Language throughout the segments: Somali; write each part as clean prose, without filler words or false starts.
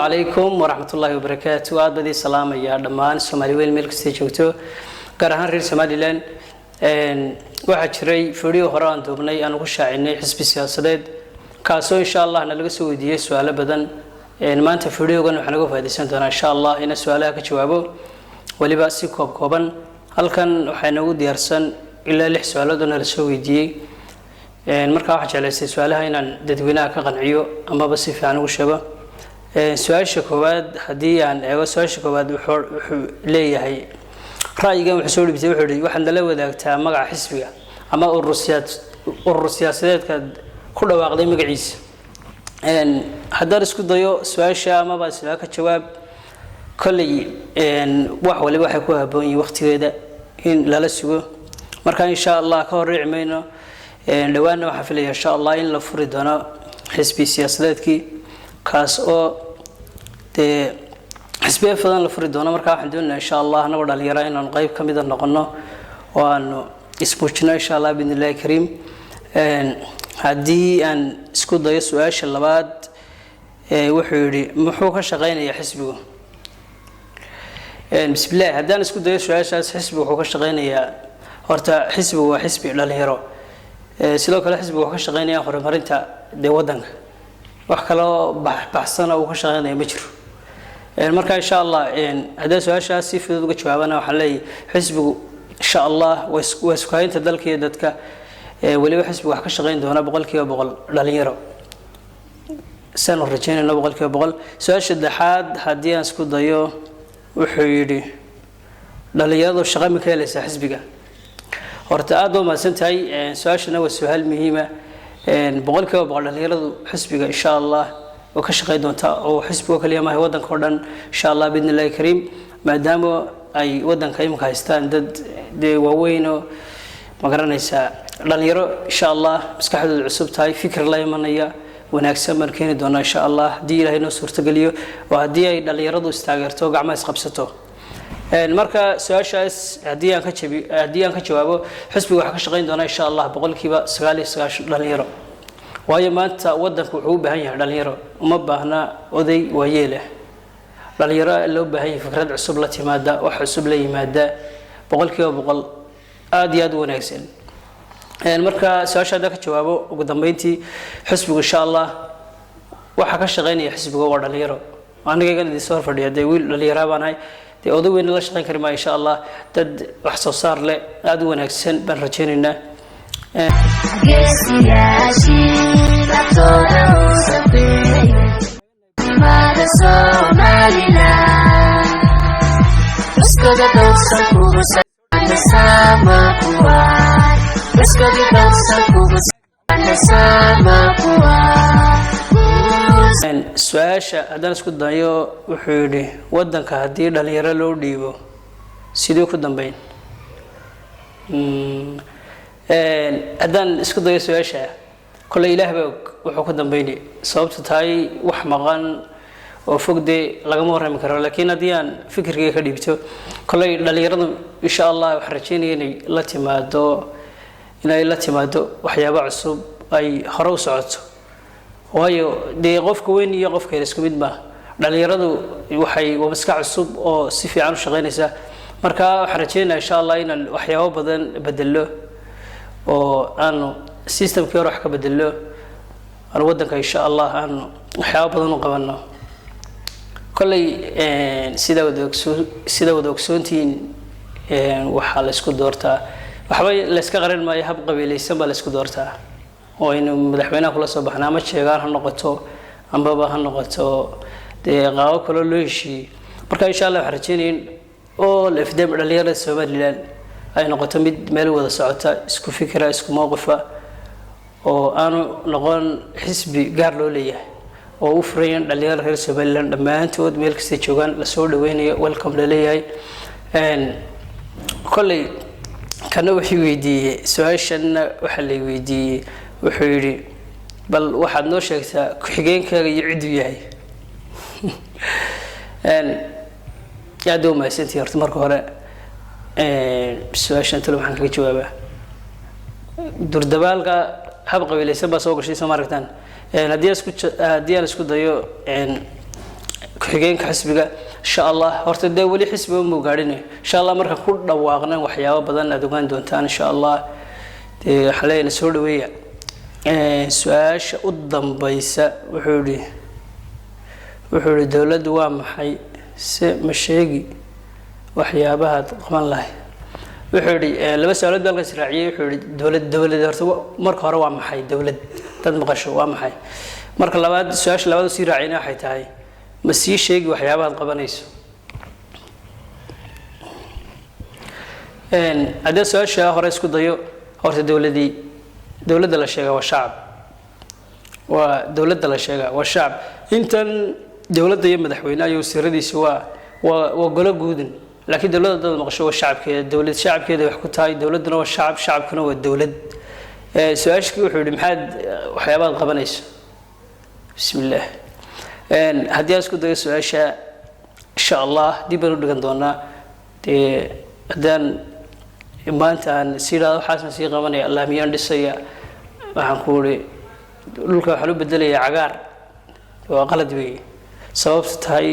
عليكم ورحمة الله وبركاته. أبدي سلام يا دمان سومالي ويل ملك استيجوتو كرهان رير سومالي لان واحد شري فيديو هران دوبني أنا وش عيني حسب السياسة كاسو إن شاء الله أنا لقى سويدية سؤال بدن ما أنت فيديو قلنا إحنا نقول في هذه السنة إن شاء الله هنا سؤالها كجوابه واللي بس يكوب كوبا هل كان حنود يرسن إلا لح سؤال دون السويدية marka waxa jeclaystay su'aalaha inaan dadweynaha ka qanciyo ama ba si fiican ugu sheego su'aasha koowaad hadii aan eego su'aasha koowaad wuxuu leeyahay ra'yigan wuxuu soo dhibtay wuxuu yiri waxaan la wadaagtaa magaca xisbiga ama urur siyaasadeedka ku dhawaaqday magaciisa haddii isku dayo su'aasha ama ba su'aal ka jawaab kulli wax waliba waxay ku haboon yihiin waqtigeeda in lala sugo marka insha Allah ka horreeymayno dhawaana waxa filaya insha Allah in la furi doono xisbi siyaasadeedkii kaas oo xisbiga fadan la furi doono marka waxaan doonayaa insha Allah anagu dhalinyaro inaan qayb kamid ah noqono oo aan isbuujino insha Allah bidnillaahi kariim hadii aan isku dayo su'aasha labaad wuxuu yiri muxuu ka shaqeynayaa xisbigu bismillaah hadaan isku dayo su'aashaas xisbigu wuxuu ka shaqeynayaa horta xisbigu waa xisbi dhalinyaro sidoo kale xisbigu wuxuu ka shaqeynayaa horumarinta wadanka wax kale oo baxsan oo ka shaqeynaya ma jiro marka insha Allah haddii su'aashaas si fudud uga jawaabana waxaan leeyahay xisbigu insha Allah way isku haynta dalka iyo dadka waliba xisbigu wax ka shaqeyn doona 100% dhalinyaro sano rajaynayna 100% su'aasha saddexaad haddii aan isku dayo wuxuu yiri dhalinyaradu shaqo ma ka helaysaa xisbiga horta aad oo maasantahay su'aashana waa su'aal muhiim ah 100% dhalinyaradu xisbiga insha Allah oo ka shaqeyn doonta oo xisbiga kaliya ma wadanka oo dhan insha Allah bidnillaahi kariim maadaama ay wadanka imka haystaan dad waaweyn oo magaranaysa dhalinyaro insha Allah maskaxdooda cusub tahay fikir la imanaya wanaagsan markeen doona insha Allah hadii Ilaahay noo suurta galiyo oo hadii ay dhalinyaradu istaageerto gacmaha isqabsato marka su'aashaas hadii aan ka jawaabo xisbiga waxa ka shaqeyn doona insha Allah 99% dhalinyaro waayo maanta wadanku wuxuu u baahan yahay dhalinyaro uma baahna oday waayeele dhalinyaro loo baahan yahay fikrad cusub la timaada wax cusub la yimaada 100% aad iyo aad u wanaagsan marka su'aashaada ka jawaabo ugu dambeyntii xisbiga insha Allah waxa ka shaqeynaya xisbiga waa dhalinyaro aniga idin soo fadhiyo wiil dhalinyaro baanahay odayna la shaqeyn kari ma insha Allah dad wax soo saar leh aad u wanaagsan baan rajaynaynaa su'aasha hadaan isku dayo wuxuu yiri wadanka hadii dhalinyaro loo dhiibo sidoo ku dambeyn hadaan isku dayo su'aasha kullu Ilaahay wuxuu ku dambeeyay sababta tahay wax maqan oo fogde laga warrami karo laakiin hadii aan fikirkayga ka dhibto kullu dhalinyaradu insha Allah wax rajaynayeen inay la timaado waxyaabo cusub ay hore u socoto waayo qofka weyn iyo qofka yar isku mid ma dhalinyaradu waxay maskax cusub oo si fiican u shaqeynaysa marka waxaan rajaynayaa insha Allah in waxyaabo badan bedelo oo aanu systemkii hore wax ka bedelo aan wadanka insha Allah aan waxyaabo badan u qabano kulli sida wada ogsoontiin waxa la isku doortaa waxba la iska qaran maayo hab qabiilaysan baa la isku doortaa oo inuu madaxweynaha kula soo baxnaa ma sheegaan ha noqoto ambaba ha noqoto qaabo kale loo heshiiyay marka insha Allah waxaan rajaynayaa oo la ifdaam dhalinyarada Soomaaliland ay noqoto mid meel wada socota isku fikra isku mowqif oo aanu noqon xisbi gaar loo leeyahay oo u furayaan dhalinyarada reer Soomaaliland dhamaantood meel kasta joogan la soo dhaweynayo welcome la leeyahay kulli kana wixii weydiiyay su'aashana waxa la weydiiyay wuxuu yiri bal waxaad noo sheegtaa ku xigeenkaaga iyo cid uu yahay yaa dooma santii horta marka hore su'aashan talo waxaan kaga jawaabaa durdabaalka hab qabiilaysan baa soo gashay Soomaaliland hadii aan isku dayo ku-xigeenka xisbiga insha allah horta dee weli xisbiga uma gaadhine insha allah marka ku dhawaaqna waxyaabo badan aad ogaan doontaan insha allah dee waxaa leeyahay soo dhaweeya su-aasha u dambaysa wuxuu yidhi dowladdu waa maxay se ma sheegi waxyaabahaad qaban lahay wuxuu yidhi laba su-aalood baa halkaas raaciyay wuxuu yidhi dowlad horta marka hore waa maxay dowlad dad maqasho waa maxay marka labaad su-aasha labaad sii raaciyna waxay tahay ma sii sheegi waxyaabahaad qabanayso haddii su-aasha hore isku dayo horta dowladda la sheegaa waa shacab waa dowladda la sheegaa waa shacab intan dowladda iyo madaxweynaha iyo wasiiradiisa waa golo guudan laakiin dowladda dad maqasho waa shacabkeeda dowlad shacabkeeda wax ku tahay dowladduna waa shacab shacabkuna waa dowlad su-aashkii wuxuu yidhi maxaad waxyaabaad qabanayso bismillaah haddii aan isku dayo su-aasha insha allah dib baan u dhigan doonaa dee haddaan maanta aan sii idhahdo waxaasna sii qabanaya allah miyaan dhisaya waxaan ku uri dhulka waxaan u bedelayaa cagaar waa qalad weeye sababta tahay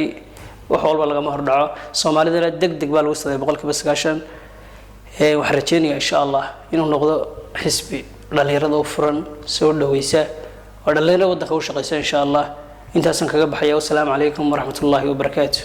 wax walba lagama hordhaco soomaalidana deg deg baa lagu saday 90% waxaan rajeynayaa insha allah inuu noqdo xisbi dhalinyarada u furan soo dhaweysa oo dhalinyarada waddanka u shaqeysa insha allah intaasan kaga baxaya wassalaamu calaykum waraxmatullaahi wabarakaatuh